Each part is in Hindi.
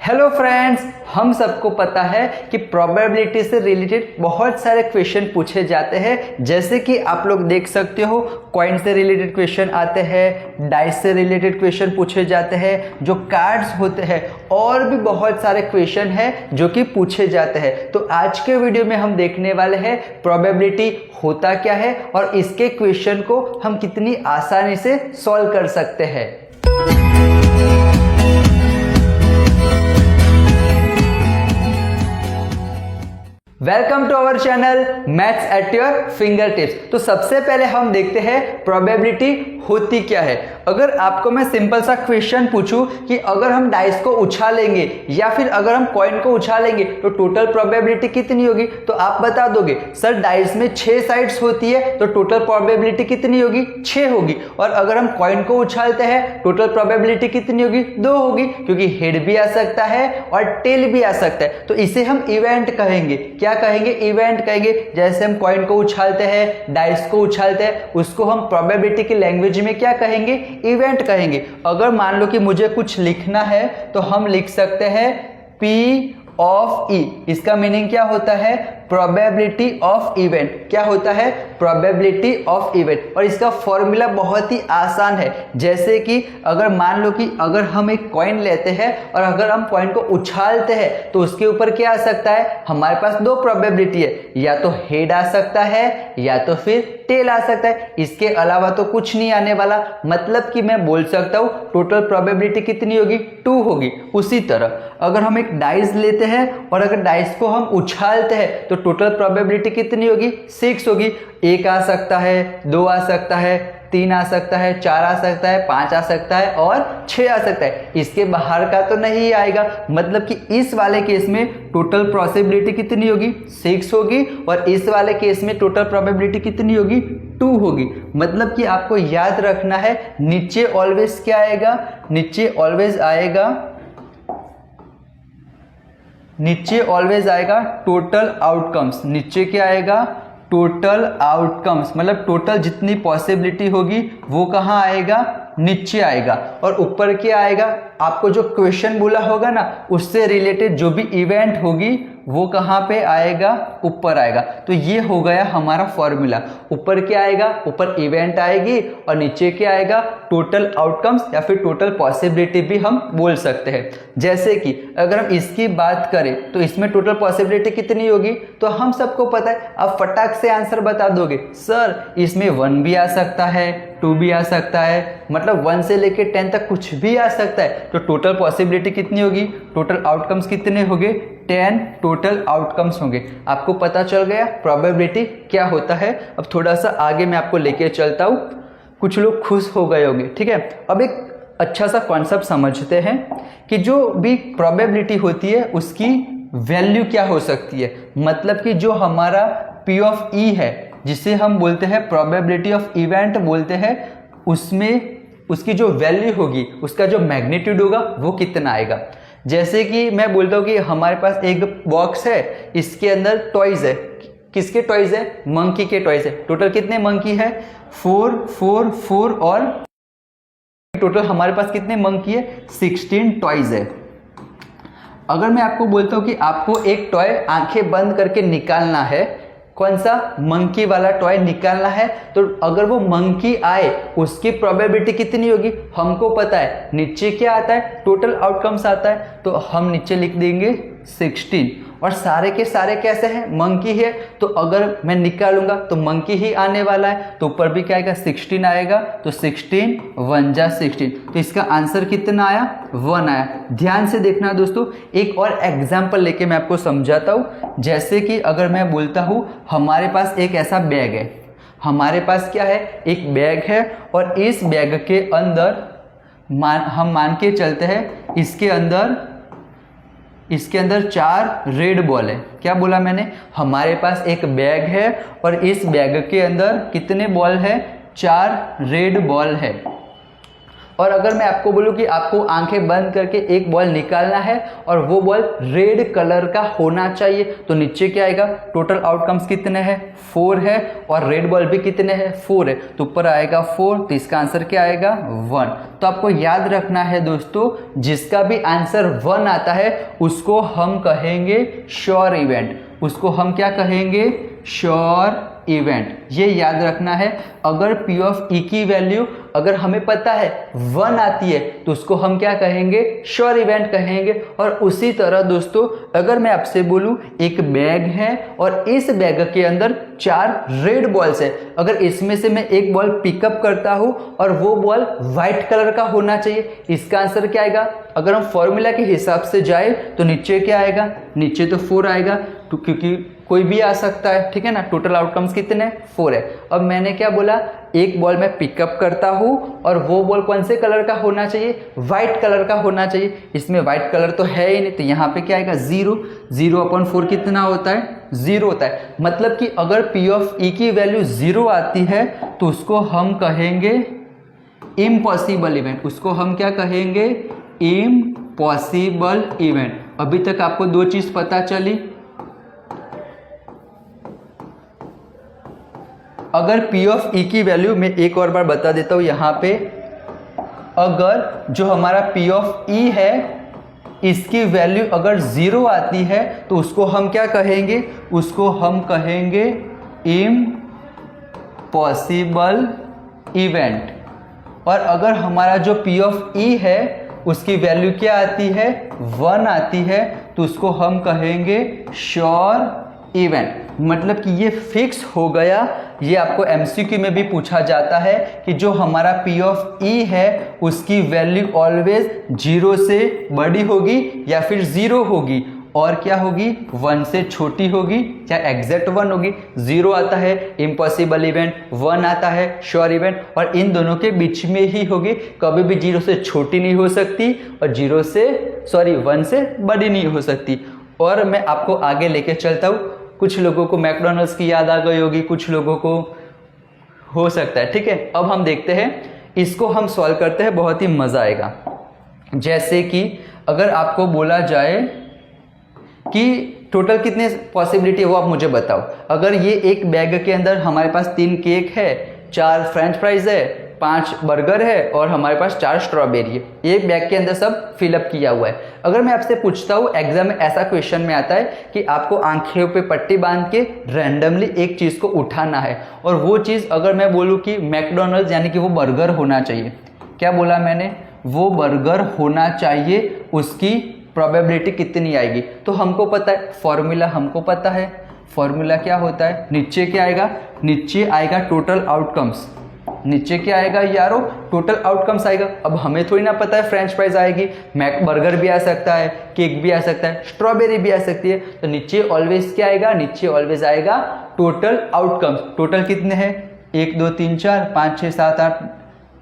हेलो फ्रेंड्स, हम सबको पता है कि प्रोबेबिलिटी से रिलेटेड बहुत सारे क्वेश्चन पूछे जाते हैं। जैसे कि आप लोग देख सकते हो, कॉइन से रिलेटेड क्वेश्चन आते हैं, डाइस से रिलेटेड क्वेश्चन पूछे जाते हैं, जो कार्ड्स होते हैं और भी बहुत सारे क्वेश्चन हैं जो कि पूछे जाते हैं। तो आज के वीडियो में हम देखने वाले हैं प्रोबेबिलिटी होता क्या है और इसके क्वेश्चन को हम कितनी आसानी से सॉल्व कर सकते हैं। Welcome to our channel maths at your finger tips. तो सबसे पहले हम देखते हैं प्रोबेबिलिटी होती क्या है। अगर आपको मैं सिंपल सा क्वेश्चन पूछूं कि अगर हम डाइस को उछालेंगे या फिर अगर हम कॉइन को उछालेंगे तो टोटल प्रोबेबिलिटी कितनी होगी, तो आप बता दोगे सर डाइस में 6 साइड्स होती है तो टोटल प्रोबेबिलिटी कितनी होगी, 6 होगी। और अगर हम कॉइन को उछालते हैं टोटल प्रोबेबिलिटी कितनी होगी, 2 होगी, क्योंकि हेड भी आ सकता है और टेल भी आ सकता है। तो इसे हम इवेंट कहेंगे। क्या कहेंगे? इवेंट कहेंगे। जैसे हम कॉइन को उछालते हैं, डाइस को उछालते हैं, उसको हम प्रोबेबिलिटी की लैंग्वेज में क्या कहेंगे? इवेंट कहेंगे। अगर मान लो कि मुझे कुछ लिखना है तो हम लिख सकते हैं P ऑफ E। इसका मीनिंग क्या होता है? Probability of event. क्या होता है? Probability of event. और इसका फॉर्मूला बहुत ही आसान है। जैसे कि अगर मान लो कि अगर हम एक कॉइन लेते हैं और अगर हम कॉइन को उछालते हैं तो उसके ऊपर क्या आ सकता है? हमारे पास 2 प्रोबेबिलिटी है, या तो हेड आ सकता है या तो फिर टेल आ सकता है। इसके अलावा तो कुछ नहीं आने वाला। मतलब कि मैं बोल सकता हूं टोटल प्रोबेबिलिटी कितनी होगी? 2 होगी। उसी तरह अगर हम एक डाइस लेते हैं और अगर डाइस को हम उछालते हैं तो टोटल प्रोबेबिलिटी कितनी होगी? 6 होगी। 1 आ सकता है, 2 आ सकता है, 3 आ सकता है, 4 आ सकता है, 5 आ सकता है और 6 आ सकता है। इसके बाहर का तो नहीं आएगा। मतलब कि इस वाले केस में टोटल प्रोबेबिलिटी कितनी होगी? 6 होगी। और इस वाले केस में टोटल प्रोबेबिलिटी कितनी होगी? 2 होगी। मतलब कि आपको याद रखना है नीचे ऑलवेज क्या आएगा? नीचे ऑलवेज आएगा टोटल आउटकम्स। नीचे क्या आएगा? Total outcomes. मतलब टोटल जितनी पॉसिबिलिटी होगी वो कहाँ आएगा? नीचे आएगा। और ऊपर क्या आएगा? आपको जो क्वेश्चन बोला होगा ना उससे रिलेटेड जो भी इवेंट होगी वो कहाँ पे आएगा? ऊपर आएगा। तो ये हो गया हमारा फॉर्मूला। ऊपर क्या आएगा? ऊपर इवेंट आएगी और नीचे क्या आएगा? टोटल आउटकम्स या फिर टोटल पॉसिबिलिटी भी हम बोल सकते हैं। जैसे कि अगर हम इसकी बात करें तो इसमें टोटल पॉसिबिलिटी कितनी होगी? तो हम सबको पता है। आप फटाक से आंसर बता दोगे सर इसमें 1 भी आ सकता है, 2 भी आ सकता है, मतलब 1 से लेके 10 तक कुछ भी आ सकता है। तो टोटल पॉसिबिलिटी कितनी होगी? टोटल आउटकम्स कितने होंगे? 10 टोटल आउटकम्स होंगे। आपको पता चल गया प्रोबेबिलिटी क्या होता है। अब थोड़ा सा आगे मैं आपको लेके चलता हूँ। कुछ लोग खुश हो गए होंगे, ठीक है। अब एक अच्छा सा कॉन्सेप्ट समझते हैं कि जो भी प्रोबेबिलिटी होती है उसकी वैल्यू क्या हो सकती है। मतलब कि जो हमारा P ऑफ E है जिसे हम बोलते हैं प्रोबेबिलिटी ऑफ इवेंट बोलते हैं, उसमें उसकी जो वैल्यू होगी, उसका जो मैग्नीट्यूड होगा वो कितना आएगा। जैसे कि मैं बोलता हूँ कि हमारे पास एक बॉक्स है, इसके अंदर टॉयज है। किसके टॉयज है? मंकी के टॉयज है। टोटल कितने मंकी है? 4 4 4 और टोटल हमारे पास कितने मंकी है? 16 टॉयज है। अगर मैं आपको बोलता हूँ कि आपको एक टॉय आंखें बंद करके निकालना है, कौन सा? मंकी वाला टॉय निकालना है, तो अगर वो मंकी आए उसकी प्रोबेबिलिटी कितनी होगी? हमको पता है। नीचे क्या आता है? टोटल आउटकम्स आता है। तो हम नीचे लिख देंगे 16। और सारे के सारे कैसे हैं? मंकी है। तो अगर मैं निकालूंगा तो मंकी ही आने वाला है। तो ऊपर भी क्या आएगा? 16 आएगा। तो 16 1 जा 16। तो इसका आंसर कितना आया? 1 आया। ध्यान से देखना दोस्तों, एक और एग्जाम्पल लेके मैं आपको समझाता हूँ। जैसे कि अगर मैं बोलता हूँ हमारे पास एक ऐसा बैग है। हमारे पास क्या है? एक बैग है और इस बैग के अंदर हम मान के चलते हैं इसके अंदर 4 रेड बॉल है। क्या बोला मैंने? हमारे पास एक बैग है और इस बैग के अंदर कितने बॉल है? 4 रेड बॉल है। और अगर मैं आपको बोलूँ कि आपको आंखें बंद करके एक बॉल निकालना है और वो बॉल रेड कलर का होना चाहिए, तो नीचे क्या आएगा, टोटल आउटकम्स कितने हैं, 4 है, और रेड बॉल भी कितने हैं, 4 है, तो ऊपर आएगा 4, तो इसका आंसर क्या आएगा 1। तो आपको याद रखना है दोस्तों, जिसका भी आंसर 1 आता है उसको हम कहेंगे श्योर इवेंट, उसको हम क्या कहेंगे, श्योर इवेंट। ये याद रखना है। अगर P ऑफ E की वैल्यू अगर हमें पता है 1 आती है तो उसको हम क्या कहेंगे, श्योर इवेंट कहेंगे। और उसी तरह दोस्तों, अगर मैं आपसे बोलूं एक बैग है और इस बैग के अंदर 4 रेड बॉल्स है, अगर इसमें से मैं एक बॉल पिकअप करता हूं और वो बॉल व्हाइट कलर का होना चाहिए, इसका आंसर क्या आएगा। अगर हम फॉर्मूला के हिसाब से जाए तो नीचे क्या आएगा, नीचे तो 4 आएगा, तो क्योंकि कोई भी आ सकता है, ठीक है ना। टोटल आउटकम्स कितने, 4 है। अब मैंने क्या बोला, एक बॉल मैं पिकअप करता हूं और वो बॉल कौन से कलर का होना चाहिए, व्हाइट कलर का होना चाहिए। इसमें व्हाइट कलर तो है ही नहीं, तो यहाँ पे क्या आएगा 0, 0/4 कितना होता है, 0 होता है। मतलब कि अगर P ऑफ E की वैल्यू 0 आती है तो उसको हम कहेंगे इम्पॉसिबल इवेंट, उसको हम क्या कहेंगे, इम्पॉसिबल इवेंट। अभी तक आपको 2 चीज पता चली। अगर P ऑफ E की वैल्यू मैं एक और बार बता देता हूं यहाँ पे, अगर जो हमारा P ऑफ E है इसकी वैल्यू अगर 0 आती है तो उसको हम क्या कहेंगे, उसको हम कहेंगे इम्पॉसिबल इवेंट। और अगर हमारा जो P ऑफ E है उसकी वैल्यू क्या आती है, 1 आती है, तो उसको हम कहेंगे श्योर इवेंट। मतलब कि ये फिक्स हो गया। ये आपको MCQ में भी पूछा जाता है कि जो हमारा P ऑफ E है उसकी वैल्यू ऑलवेज 0 से बड़ी होगी या फिर 0 होगी, और क्या होगी, 1 से छोटी होगी या एग्जैक्ट 1 होगी। 0 आता है इम्पॉसिबल इवेंट, 1 आता है श्योर इवेंट, और इन दोनों के बीच में ही होगी। कभी भी 0 से छोटी नहीं हो सकती और 1 से बड़ी नहीं हो सकती। और मैं आपको आगे लेके चलता हूँ। कुछ लोगों को मैकडॉनल्ड्स की याद आ गई होगी, कुछ लोगों को हो सकता है, ठीक है। अब हम देखते हैं, इसको हम सॉल्व करते हैं, बहुत ही मजा आएगा। जैसे कि अगर आपको बोला जाए कि टोटल कितने पॉसिबिलिटी है वो आप मुझे बताओ। अगर ये एक बैग के अंदर हमारे पास 3 केक है, 4 फ्रेंच फ्राइज है, 5 बर्गर है और हमारे पास 4 स्ट्रॉबेरी है, एक बैग के अंदर सब फिलअप किया हुआ है। अगर मैं आपसे पूछता हूँ, एग्जाम में ऐसा क्वेश्चन में आता है कि आपको आंखों पे पट्टी बांध के रैंडमली एक चीज को उठाना है, और वो चीज अगर मैं बोलूँ कि मैकडॉनल्ड्स यानी कि वो बर्गर होना चाहिए, क्या बोला मैंने, वो बर्गर होना चाहिए, उसकी प्रोबेबिलिटी कितनी आएगी। तो हमको पता है फॉर्मूला, हमको पता है फॉर्मूला क्या होता है। नीचे क्या आएगा, नीचे आएगा टोटल आउटकम्स, नीचे क्या आएगा यारो, टोटल आउटकम्स आएगा। अब हमें थोड़ी ना पता है फ्रेंच फ्राइज आएगी, मैक बर्गर भी आ सकता है, केक भी आ सकता है, स्ट्रॉबेरी भी आ सकती है। तो नीचे ऑलवेज क्या आएगा, नीचे ऑलवेज आएगा टोटल आउटकम्स। टोटल कितने हैं, 1 2 3 4 5 6 7 8,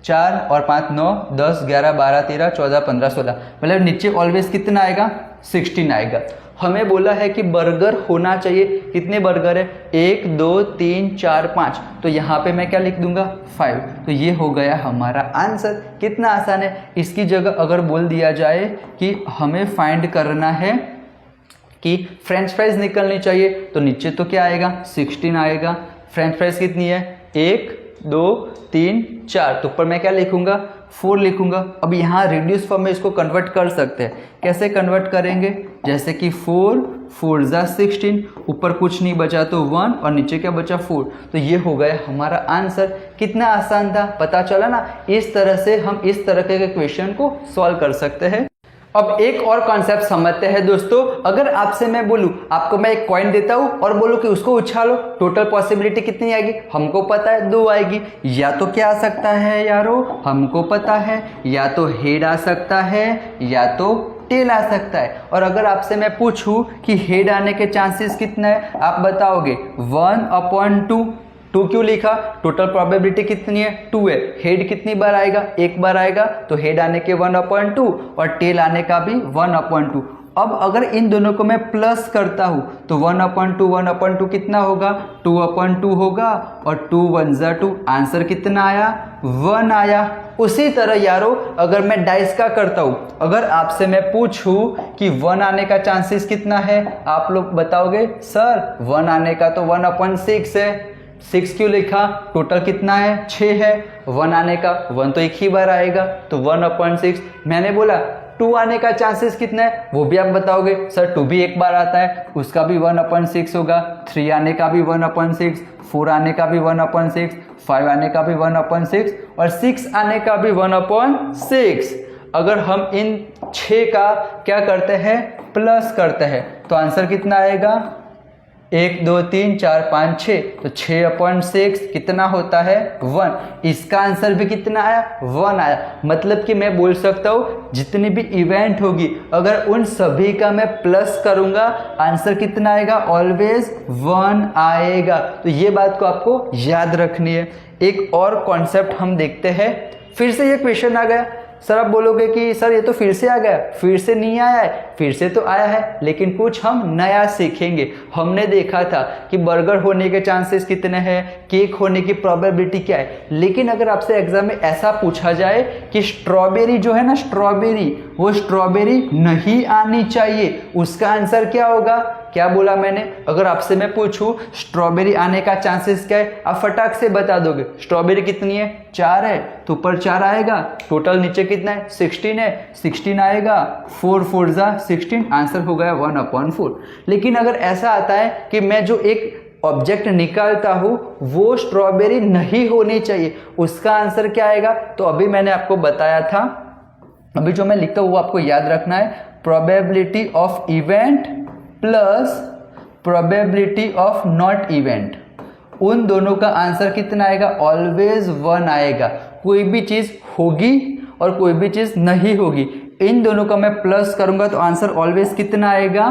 4 और 5 9 10 11 12 13 14 15 16, मतलब नीचे ऑलवेज कितना आएगा, 16 आएगा। हमें बोला है कि बर्गर होना चाहिए, कितने बर्गर है, 1 2 3 4 5, तो यहाँ पे मैं क्या लिख दूंगा 5। तो ये हो गया हमारा आंसर। कितना आसान है। इसकी जगह अगर बोल दिया जाए कि हमें फाइंड करना है कि फ्रेंच फ्राइज निकलनी चाहिए, तो नीचे तो क्या आएगा, 16 आएगा। फ्रेंच फ्राइज कितनी है, 1 2 3 4, तो ऊपर मैं क्या लिखूंगा, 4 लिखूंगा। अब यहाँ रिड्यूस फॉर्म में इसको कन्वर्ट कर सकते हैं। कैसे कन्वर्ट करेंगे, जैसे कि 4 4 जा 16, ऊपर कुछ नहीं बचा तो 1 और नीचे क्या बचा 4, तो ये हो गया हमारा आंसर। कितना आसान था, पता चला ना। इस तरह से हम इस तरह के क्वेश्चन को सॉल्व कर सकते हैं। अब एक और कॉन्सेप्ट समझते हैं दोस्तों। अगर आपसे मैं बोलूं, आपको मैं एक कॉइन देता हूं और बोलूं कि उसको उछालो, टोटल पॉसिबिलिटी कितनी आएगी, हमको पता है 2 आएगी। या तो क्या आ सकता है यारो, हमको पता है, या तो हेड आ सकता है या तो टेल आ सकता है। और अगर आपसे मैं पूछूं कि हेड आने के चांसेस कितना है, आप बताओगे 1/2। 2 क्यों लिखा, टोटल प्रोबेबिलिटी कितनी है, 2 है। हेड कितनी बार आएगा, एक बार आएगा, तो हेड आने के 1/2 और टेल आने का भी 1/2। अब अगर इन दोनों को मैं प्लस करता हूँ तो 1/2 कितना होगा, 2/2 होगा, और 2 1 जा 2, आंसर कितना आया, 1 आया। उसी तरह यारों अगर मैं डाइस का करता हूँ, अगर आपसे मैं पूछूं कि 1 आने का चांसेस कितना है, आप लोग बताओगे सर 1 आने का तो 1/6 है। 6 क्यों लिखा, टोटल कितना है, 6 है। 1 आने का 1 तो एक ही बार आएगा तो 1/6। मैंने बोला 2 आने का चांसेस कितना है, वो भी आप बताओगे सर 2 भी एक बार आता है, उसका भी 1/6 होगा। 3 आने का भी 1/6, 4 आने का भी 1/6, 5 आने का भी 1/6 और 6 आने का भी 1/6। अगर हम इन 6 का क्या करते हैं, प्लस करते हैं, तो आंसर कितना आएगा, 1 2 3 4 5 6, तो 6/6 कितना होता है, 1। इसका आंसर भी कितना आया, 1 आया। मतलब कि मैं बोल सकता हूँ जितनी भी इवेंट होगी अगर उन सभी का मैं प्लस करूँगा, आंसर कितना आएगा, ऑलवेज 1 आएगा। तो ये बात को आपको याद रखनी है। एक और कॉन्सेप्ट हम देखते हैं। फिर से ये क्वेश्चन आ गया, सर आप बोलोगे कि सर ये तो फिर से आ गया, फिर से नहीं आया है, फिर से तो आया है, लेकिन कुछ हम नया सीखेंगे। हमने देखा था कि बर्गर होने के चांसेस कितने हैं, केक होने की प्रोबेबिलिटी क्या है, लेकिन अगर आपसे एग्जाम में ऐसा पूछा जाए कि स्ट्रॉबेरी जो है ना, स्ट्रॉबेरी, वो स्ट्रॉबेरी नहीं आनी चाहिए, उसका आंसर क्या होगा, क्या बोला मैंने, अगर आपसे मैं पूछूं स्ट्रॉबेरी आने का चांसेस क्या है, आप फटाक से बता दोगे। स्ट्रॉबेरी कितनी है, 4 है, तो ऊपर 4 आएगा, टोटल नीचे कितना है, 16 है, 16 आएगा, 4 4 जा 16, आंसर हो गया 1/4। लेकिन अगर ऐसा आता है कि मैं जो एक ऑब्जेक्ट निकालता हूं वो स्ट्रॉबेरी नहीं होनी चाहिए, उसका आंसर क्या आएगा, तो अभी मैंने आपको बताया था, अभी जो मैं लिखता हूं वो आपको याद रखना है, probability of event plus probability of not event. उन दोनों का आंसर कितना आएगा, ऑलवेज 1 आएगा। कोई भी चीज होगी और कोई भी चीज नहीं होगी, इन दोनों का मैं प्लस करूंगा तो आंसर ऑलवेज कितना आएगा,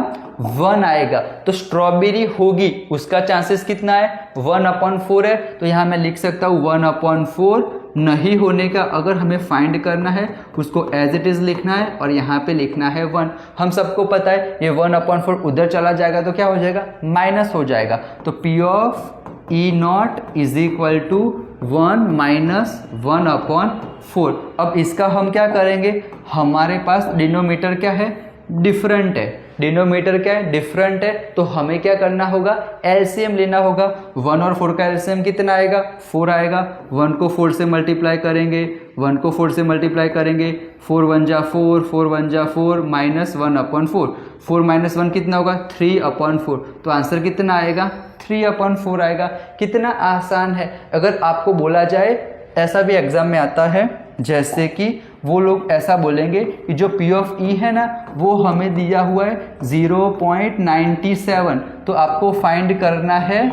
1 आएगा। तो स्ट्रॉबेरी होगी उसका चांसेस कितना है, 1/4 है, तो यहां मैं लिख सकता हूं 1/4। नहीं होने का अगर हमें फाइंड करना है उसको एज इट इज लिखना है और यहाँ पे लिखना है 1। हम सबको पता है ये 1/4 उधर चला जाएगा तो क्या हो जाएगा, माइनस हो जाएगा। तो P of E0 is equal to 1 minus 1/4। अब इसका हम क्या करेंगे, हमारे पास डिनोमीटर क्या है, डिफरेंट है, डिनोमीटर क्या है, डिफरेंट है, तो हमें क्या करना होगा, एलसीएम लेना होगा। 1 और 4 का एलसीएम कितना आएगा, 4 आएगा। 1 को 4 से मल्टीप्लाई करेंगे, 1 को 4 से मल्टीप्लाई करेंगे, 4 1 जा 4, 4 1 जा 4, माइनस 1/4। 4 माइनस 1 कितना होगा, 3/4। तो आंसर कितना आएगा, 3/4 आएगा। कितना आसान है। अगर आपको बोला जाए, ऐसा भी एग्जाम में आता है, जैसे कि वो लोग ऐसा बोलेंगे कि जो P ऑफ E है ना वो हमें दिया हुआ है 0.97, तो आपको फाइंड करना है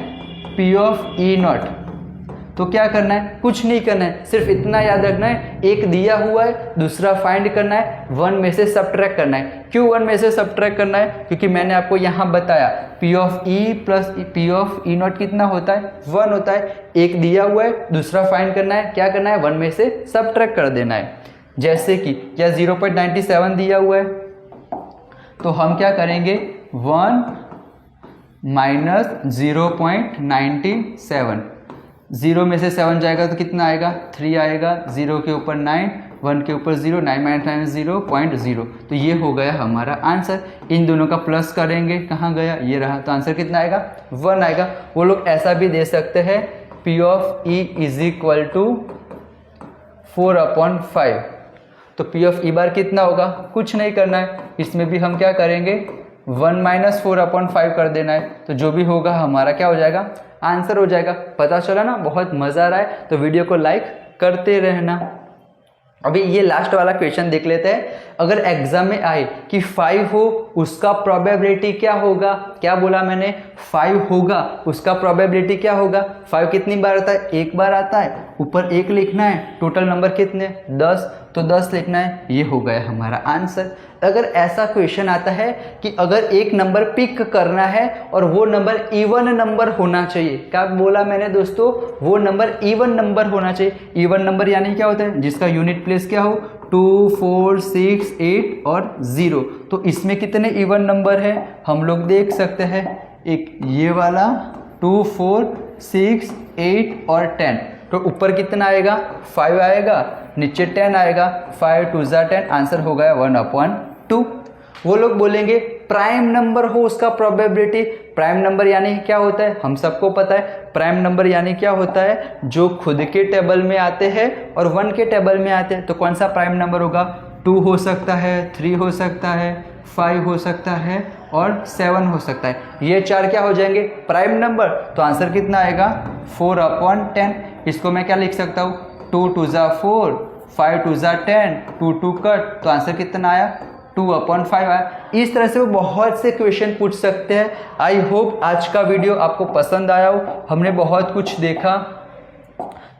P ऑफ E0। तो क्या करना है, कुछ नहीं करना है, सिर्फ इतना याद रखना है, एक दिया हुआ है, दूसरा फाइंड करना है, 1 में से सब्ट्रैक्ट करना है। क्यों 1 में से सब्ट्रैक्ट करना है, क्योंकि मैंने आपको यहाँ बताया P of E plus P of E0 कितना होता है, 1 होता है। एक दिया हुआ है, दूसरा फाइंड करना है, क्या करना है, 1 में से सब्ट्रैक्ट कर देना है। जैसे कि क्या 0.97 दिया हुआ है, तो हम क्या करेंगे, 1 माइनस 0.97, 0 में से 7 जाएगा तो कितना आएगा, 3 आएगा। 0 के ऊपर 9, 1 के ऊपर 0, 9 माइनस 0.0, तो ये हो गया हमारा आंसर। इन दोनों का प्लस करेंगे, कहाँ गया, ये रहा, तो आंसर कितना आएगा, 1 आएगा। वो लोग ऐसा भी दे सकते हैं P of E is equal to 4/5। तो P ऑफ E बार कितना होगा, कुछ नहीं करना है, इसमें भी हम क्या करेंगे, 1 माइनस 4/5 कर देना है, तो जो भी होगा हमारा क्या हो जाएगा, आंसर हो जाएगा। पता चला ना, बहुत मज़ा आ रहा है, तो वीडियो को लाइक करते रहना। अभी ये लास्ट वाला क्वेश्चन देख लेते हैं। अगर एग्जाम में आए कि 5 हो, उसका प्रोबेबिलिटी क्या होगा, क्या बोला मैंने, 5 होगा, उसका प्रोबेबिलिटी क्या होगा। 5 कितनी बार आता है, एक बार आता है, ऊपर 1 लिखना है, टोटल नंबर कितने, 10, तो 10 लिखना है, ये हो गया हमारा आंसर। अगर ऐसा क्वेश्चन आता है कि अगर एक नंबर पिक करना है और वो नंबर इवन नंबर होना चाहिए, क्या बोला मैंने दोस्तों, वो नंबर इवन नंबर होना चाहिए। इवन नंबर यानी क्या होता है, जिसका यूनिट प्लेस क्या हो, 2, 4, 6, 8 और 0। तो इसमें कितने इवन नंबर है हम लोग देख सकते हैं, एक ये वाला 2, 4, 6, 8 और 10। तो ऊपर कितना आएगा 5 आएगा, नीचे 10 आएगा, 5 2 10, आंसर हो गया 1/2। वो लोग बोलेंगे प्राइम नंबर हो उसका प्रोबेबिलिटी। प्राइम नंबर यानी क्या होता है हम सबको पता है, प्राइम नंबर यानी क्या होता है जो खुद के टेबल में आते हैं और 1 के टेबल में आते हैं। तो कौन सा प्राइम नंबर होगा, 2 हो सकता है, 3 हो सकता है, 5 हो सकता है और 7 हो सकता है। ये 4 क्या हो जाएंगे प्राइम नंबर। तो आंसर कितना आएगा 4/10। इसको मैं क्या लिख सकता हूँ 2 2 4, 5 2 10, 2 2 कट, तो आंसर कितना आया 2/5 आया। इस तरह से वो बहुत से क्वेश्चन पूछ सकते हैं। आई होप आज का वीडियो आपको पसंद आया हो, हमने बहुत कुछ देखा।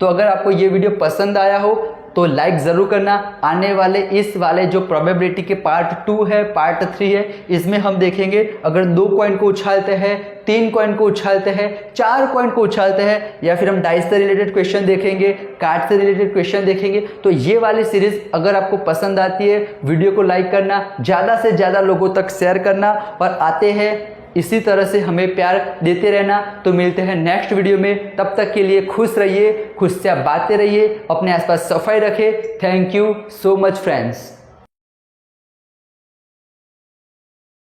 तो अगर आपको ये वीडियो पसंद आया हो तो लाइक ज़रूर करना। आने वाले इस वाले जो प्रोबेबिलिटी के पार्ट 2 है, पार्ट 3 है, इसमें हम देखेंगे अगर 2 कॉइन को उछालते हैं, 3 कॉइन को उछालते हैं, 4 कॉइन को उछालते हैं, या फिर हम डाइस से रिलेटेड क्वेश्चन देखेंगे, कार्ड से रिलेटेड क्वेश्चन देखेंगे। तो ये वाली सीरीज अगर आपको पसंद आती है, वीडियो को लाइक करना, ज़्यादा से ज़्यादा लोगों तक शेयर करना, और आते हैं इसी तरह से हमें प्यार देते रहना। तो मिलते हैं नेक्स्ट वीडियो में, तब तक के लिए खुश रहिए, खुश से आप बातें रहिए, अपने आसपास सफाई रखें। Thank you so much friends.